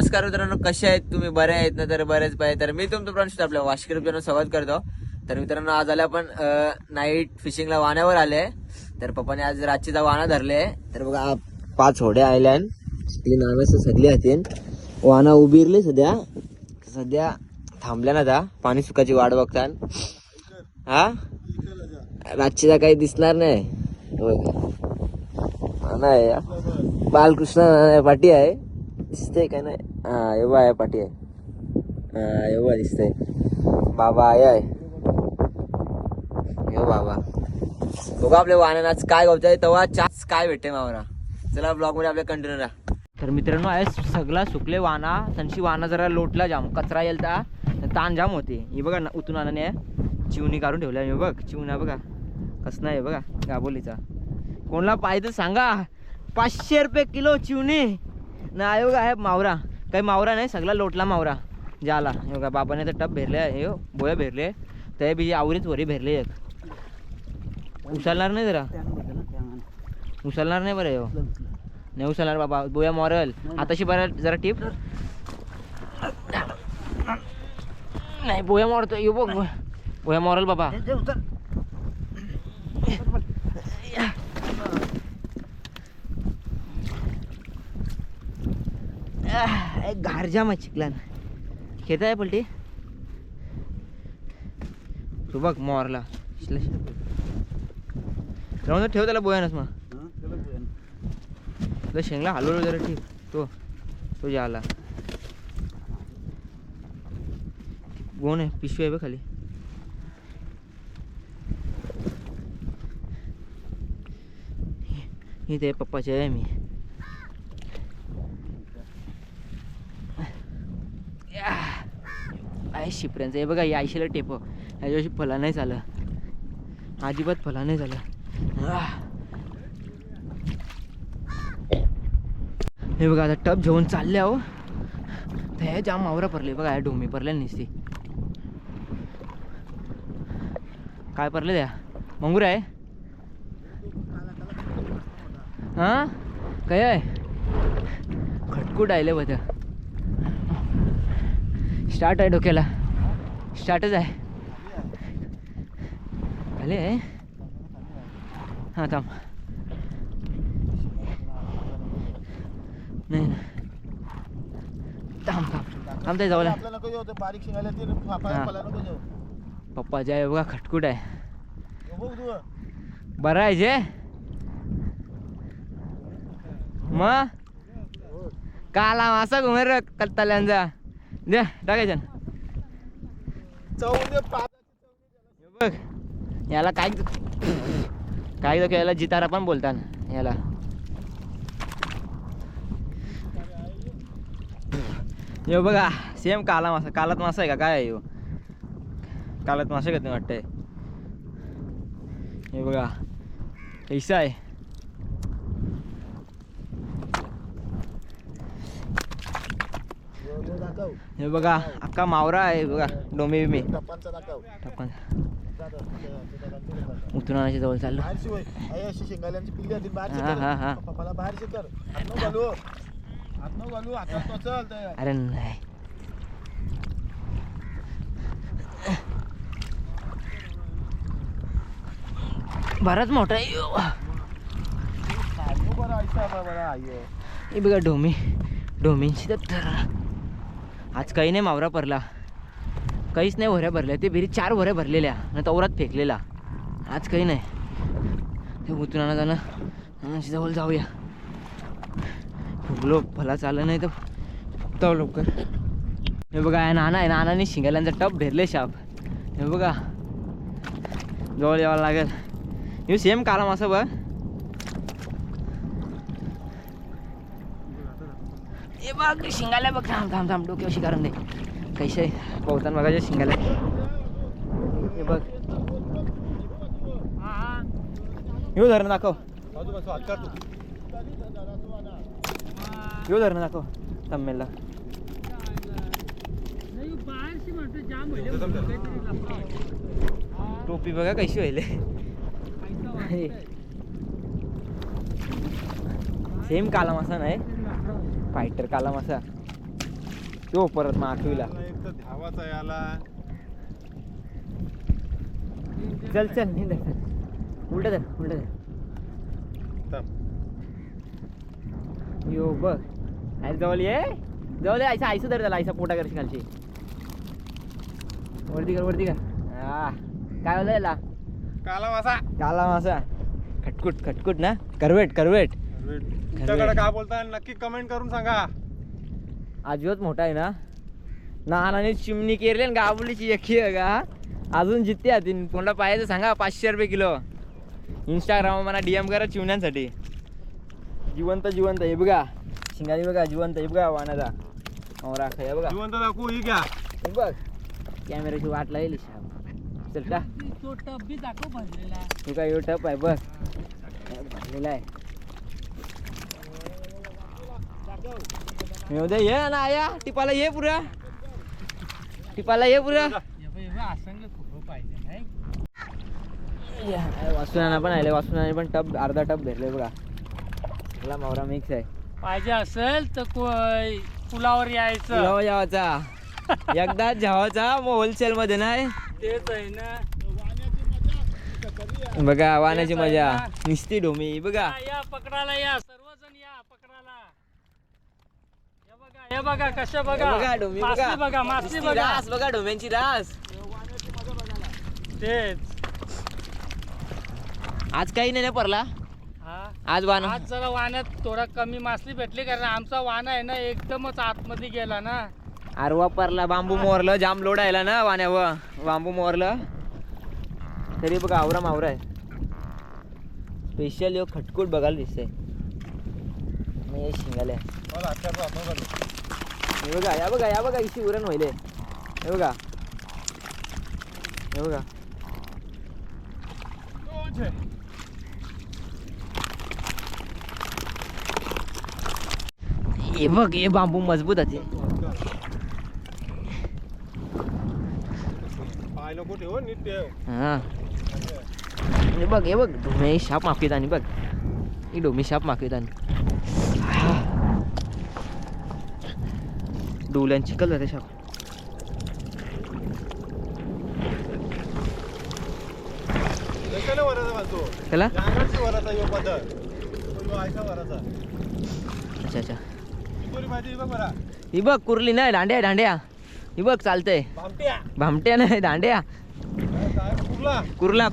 नमस्कार मित्रांनो, कसे आहेत तुम्ही? बरे आहेत ना? तर बरेच पाहिजे. तर मी तुमचं प्रणित आपल्या वाशकिर मित्रांनो स्वागत करतो. तर मित्रांनो आज आले आपण नाईट फिशिंगला वाण्यावर आले. तर पप्पाने आज रातचीचा वाना धरले. तर बघा 5 होड्या आल्या नावे सगळी हातीन वाना उबिरले. सध्या थांबल्या ना, त्या पाणी सुकाची वाट बघतात. हा रातचीचा काही दिसणार नाही. नाही बालकृष्ण पाटी आहे, दिसते काय नाही. हा एवढा आहे पाटी आहे. हा एवढा दिसतंय. बाबा आहे बाबा. बघा आपल्या वाहनात काय गवताय तेव्हा चाच काय भेटते मावरा. चला ब्लॉग मध्ये आपल्या कंटिन्यू राहा. तर मित्रांनो आहे सगळा सुकले वाना. त्यांची वाना जरा लोटला जाम कचरा येलता, ताण जाम होते. हे बघा उतून आणाने चिवणी काढून ठेवल्या. हे बघ चिवणा बघा कसं नाही बघा गाबोलीचा. कोणला पाहिजे सांगा, 500 रुपये किलो चिवणी ना. बघा आहे मावरा, काही मावरा नाही, सगळा लोटला मावरा जाला. हे बघा बाबाने तर टप भेरले, हे बोया भेरले, ते बी आवरीच वरी भेरले. एक उचलणार नाही, जरा उचलणार नाही. बरं हो नाही उचलणार बाबा, बोया मॉरल आताशी बरं जरा टिप नाही. बोया मॉरतो येऊ बघ, बोया मॉरल बाबा. एक घारजा मग चिकलान खेत आहे पलटी. तू बघ मोरला राहून ठेव त्याला बोयानच. मग शेंगला हलवलो जरा ठीक. तो जाला कोण आहे, पिशवी आहे बघ खाली. इथे पप्पाचे आहे. मी आहे शिपऱ्यांचं. हे बघा या आयशीला टेप ह्याच्याशी फला नाही झालं, अजिबात फला नाही झालं. हे बघा आता टप घेऊन चालले आहो. तर हे जाम मावरा पडले बघा, डोमी पडल्या निसती. काय पडले द्या मंगूर आहे. हा काय आहे खटकूट आले बघ. स्टार्ट आहे डोक्याला, स्टार्टच आहे खाली आहे. हां थांब नाही थांब थांब थांबताय जाऊ. पप्पाच्या आहे बघा खटकूट आहे. बरं आहे जे मग काला मासा घुमेर कत्ताल्यांचा द्या टाकायच्या. बघ याला काय काय याला जितारा पण बोलतात याला. यो बघा सेम काला मासा, कालात मासा आहे का काय आहे यो, कालात मासा का नाही वाटतंय. हे बघा कैसा आहे. हे बघा अख्खा मावरा आहे बघा. डोमे बिमे उतरून आणायच्या जवळ चाललो. अरे नाही बराच मोठा आहे. हे बघा डोमींची तर आज काही नाही मावरा पडला, काहीच नाही. वऱ्या भरल्या ते बेरी 4 वऱ्या भरलेल्या ना तवरात फेकलेला. आज काही नाही. ते उतरून जाणं जवळ जाऊया. फुगलो भला चाललं नाही तर लवकर. हे बघा नाना आहे, नानाने शिंगाल्यांचा टप भेरले शाप. हे बघा जवळ यावं लागेल. हे सेम काला मासा बघ. हे बघ शिंगाल्या बघ. थांब थांब डोक्यावर शिकारण दे. कैसे पोहताना बघायचे शिंगाल्या. हे बघ येऊ धरण दाखव, येऊ धरण दाखव तम्मेला. टोपी बघा कशी व्हायले. सेम काला मासा नाही, फायटर काला मासा. तो परत माखवीला. एक तर धावाचा याला. चल चल उलट धर उलट धर. यो बघ आई जवळ ये आयसा आयसं धर त्याला आयसा पोटा करशी खालची. वरती कर हा. काय बोलला याला? काला मासा. खटकुट ना. करवेट तुमच्याकडे काय बोलताय नक्की कमेंट करून सांगा. आजीवत मोठा आहे ना. नानाने चिमणी केरली आणि गाबुलीची यखी आहे का अजून जितते आतील. कोणाला पाहिजे सांगा. 500 रुपये किलो. इंस्टाग्राम मला DM करा चिमण्यांसाठी. जिवंत हे बघा. शिंगाली बघा जिवंत. हे बघा वाण्याचा मावरा हे बघा जिवंत दाखवू. ही घ्या. हे बघ कॅमेऱ्याची वाट लागेल. चल का तो टप बी दाखव भरलेला. तू काय टप आहे बघ भरलेला आहे. दे ये ना आया टिपाला ये पुरा. असंग खूप पाहिजे नाही. वासुनाना पण आले. वासुनाने पण टप अर्धा टप भरले बघा. मला मावरा मिक्स आहे. पाहिजे असेल तर पुलावर यायचं. पुलावर जावाचा एकदाच जावाचा मग होलसेल मध्ये नाही. तेच आहे ना. बघा वाण्याची मजा. निस्ती ढोमी बघा. या पकडायला या सर्वजण या पकडायला. हे बघा कसं बघा. ढोमी मासली बघा. मासली बघा. रास बघा ढोम्यांची रास. तेच आज काही नाही परला. हा आज वाना आज जरा वाण्यात थोडा कमी मासली भेटली कारण आमचा वाना आहे ना एकदमच आतमध्ये गेला ना. आरवा परला बांबू मोरलं जाम लोड आयला ना वाण्यावर. बांबू मोरलं तरी बघा आवरा मावरा आहे. स्पेशल यो खटकूट बघायला दिसतंय. शिंगाले हे बघा या बघा इशी उरण व्हायले. हे बघा हे बांबू मजबूत आहे. हा हे बघ ढोमे शाप माफीत आणि बघ ही ढोमी शाप माफीत आणि डोल्यांची कलर आहे शाप. त्याला अच्छा ही बघ कुर्ली नाही दांड्या ही बघ चालतंय. भामट्या नाही दांड्या. कुर्ला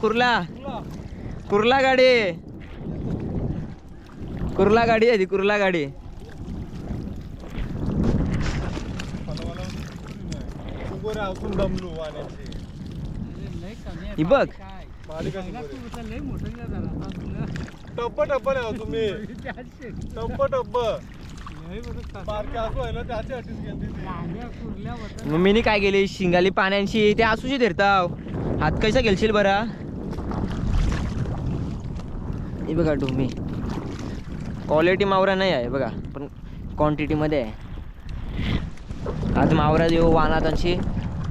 गाडी आहे ती. कुर्ला गाडी ही बघ. टप्प तुम्ही मम्मीने काय केली शिंगाली पाण्यांशी ते आसूशी धरताव. हात कैसा गेलशील बरा. हे बघा ढोमी क्वालिटी मावरा नाही आहे बघा पण क्वांटिटी मध्ये आहे. आज मावरा देऊ वाना त्यांची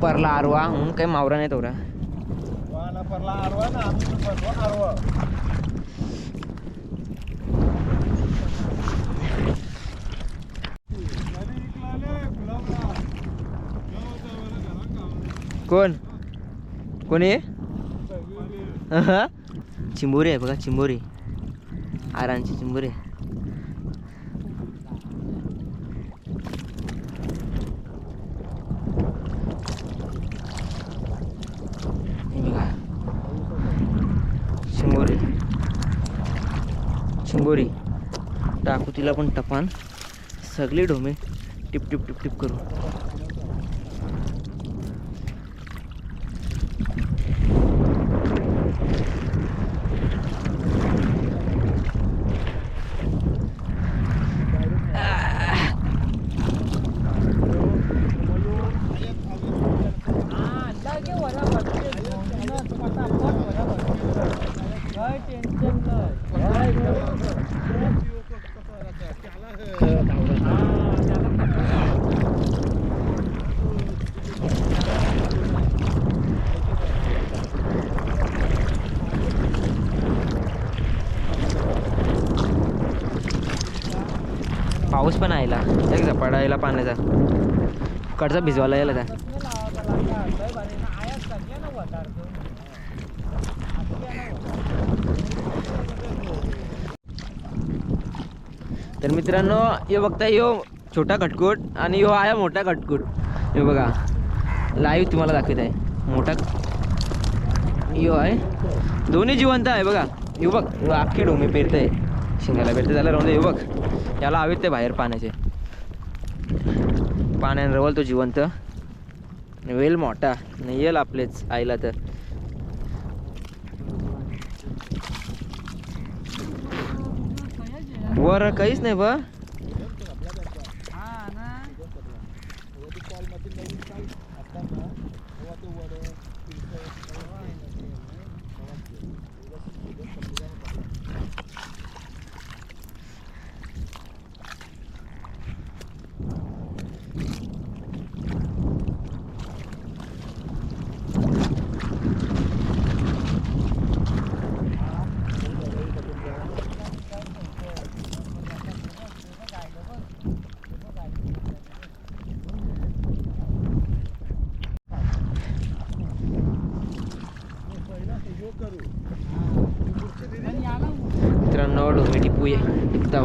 परला आरवा म्हणून काही मावरा नाही तेवढा. कोणी चिंबोरी आहे बघा. चिंबोरी आरांची चिंबोरी. चिंबोरी टाकू तिला पण टपान. सगळी Dhome tip tip tip tip करू. पाऊस पण आयला एक झपाटा यायला पाण्याचा. कडचा भिजवायला यायला का तर मित्रांनो हे बघता यो छोटा खटकूट आणि यो आहे मोठा खटकूट. हे बघा लाईव्ह तुम्हाला दाखवत आहे. मोठा यो आहे दोन्ही जिवंत आहे बघा. यो बघ यो अख्खे डोमे पेरते शिंगाला पेरते झालं राहून हे बघ याला हवेत ते बाहेर पाण्याचे पाण्याने रवल तो जिवंत वेल मोठा नाही येईल आपलेच आईला तर. वर काहीच नाही बा मित्रांनो ढोमी टिपू टिपता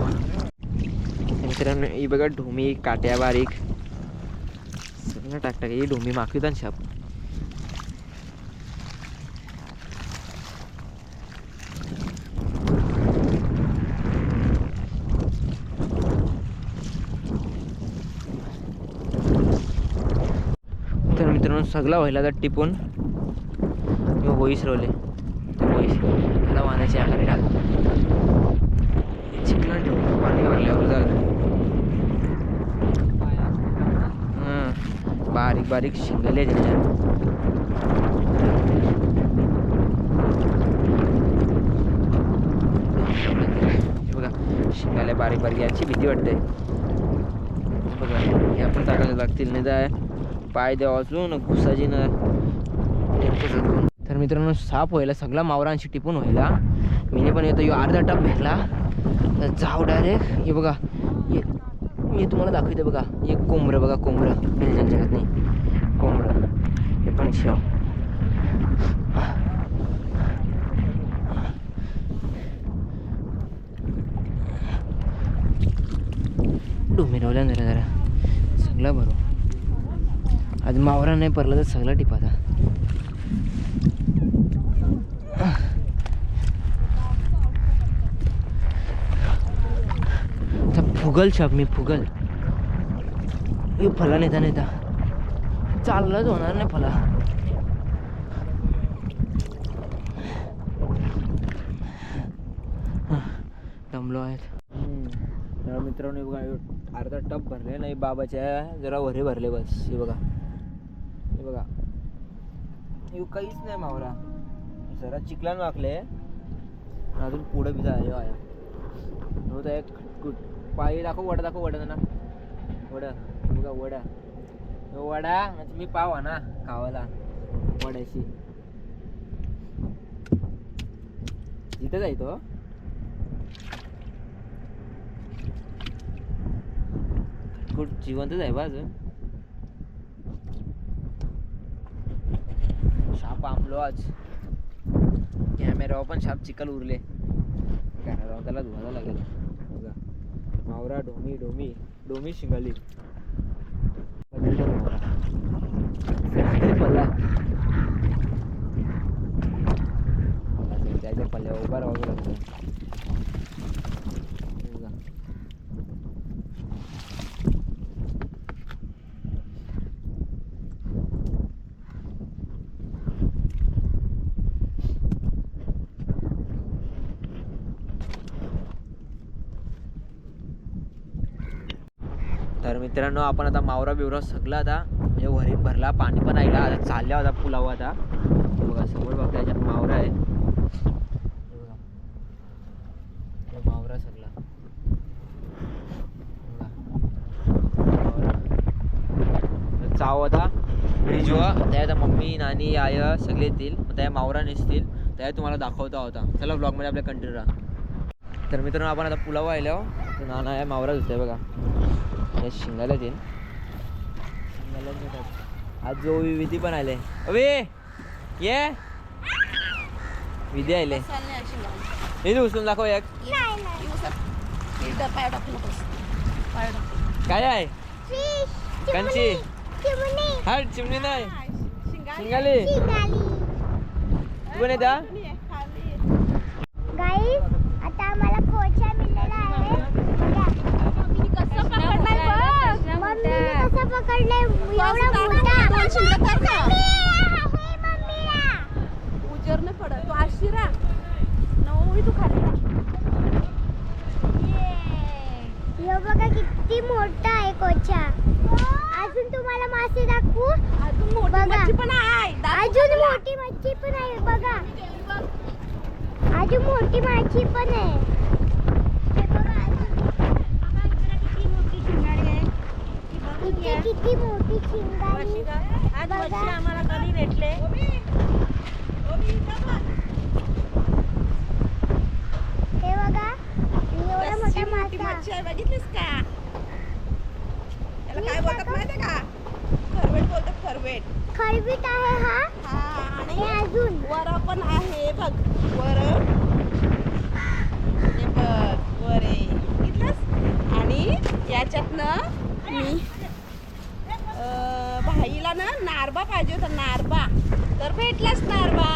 मित्रांनो ही बघा ढोमी काट्या बारीक सगळं टाकटा ही ढोमी माखवतात शाप. तर मित्रांनो सगळा व्हायला तर टिपून होईस रोवले त्याला वाहनाची आखारी टाकू चिकला ठेवू पाणी भरल्यावर झालं. बारीक बारीक शिंगले त्याच्या बघा शिंगाले बारीक बारीक याची भीती वाटते बघा. ह्या पण टाकायला लागतील नाही तर पाय द्यावा अजून घुसाची ना. तर मित्रांनो साप व्हायला सगळा मावरांशी टिपून व्हायला मी पण येतो यो अर्धा टप भेटला तर जाऊ डायरेक्ट. हे बघा मी तुम्हाला दाखवते बघा एक कोंबरं बघा कोंबरं भेटल्या जगात नाही कोंबरं हे पण शेव डोमिरवल्या जरा जरा सगळा बरोबर आज मावरा नाही पडला तर सगळा टिपाचा. फुगल छाप मी फुगल हे फला नेता नेता चाललाच होणार नाही फला. दमलो आहेत मित्रांनो बघा अर्धा टप भरले नाही बाबाच्या जरा वरे भरले बस. हे बघा हे बघा हे काहीच नाही मावरा जरा चिखलान वाकले अजून पुढं बी जाय आया होत आहे खटकूट. पायी दाखव वडा ना वडा बघा वडा वडा म्हणजे मी पाव ना खावाला वड्याशी इथं जायतो कुठ जिवंतच आहे बा अजून. शाप आंबलो आज कॅमेरावर पण शाप चिकल उरले घराला त्याला धुवायला लागेल. बघा मावरा ढोमी ढोमी ढोमी शिंगाली पल्ला त्याच्या पल्ल्या उभा राहावं लागतं. तर मित्रांनो आपण आता मावरा बिवरा सगळा आता म्हणजे वरी भरला पाणी पण आईला आता चालल्या होता पुलाव आता बघा समोर बघा त्याच्यात मावरा आहे बघा मावरा सगळा बघा चाव होता ब्रिज त्या आता मम्मी नानी आय सगळे येतील त्या मावरा नेसतील त्या तुम्हाला दाखवता होता. चला ब्लॉगमध्ये आपल्या कंटिन्यू राहा. तर मित्रांनो आपण आता पुलाव आल्यावर नाना आहे मावरा होते बघा शिंगाला देईन आज जो विधी पण आले अबे ये विधी आले हे उचलून दाखव एक काय आहे कंची हा चिमणी नाही शिंगाली तू पण येता गाईस आता आम्हाला कोचा मिळालेला आहे बघा. मम्मीने कसं पकडलंय एवढा मोठा उजरने पडत तू आशिरा नवळी तू खाली हे बघा किती मोठा आहे कोचा. अजून तुम्हाला मासे दाखवू. अजून मोठी बघा. मच्छी पण आहे अजून मोठी मच्छी पण आहे बघा. अजून मोठी मच्छी पण आहे. हे बघा इथे किती मोठी चिंगारी आज मच्छी आम्हाला कधी भेटले हे बघा एवढा मोठा मासा. मच्छी आहे बघितलीस का त्याला काय बोलतात माहितीये का खरवेट बोलतात खरवेट खरबीट आहे हा. हा आणि आणि अजून वर पण आहे बघ वर हे बघ वर आहे बघितलंस आणि याच्यातनं मी भाईला ना नारबा पाहिजे होता नारबा तर भेटलाच नारबा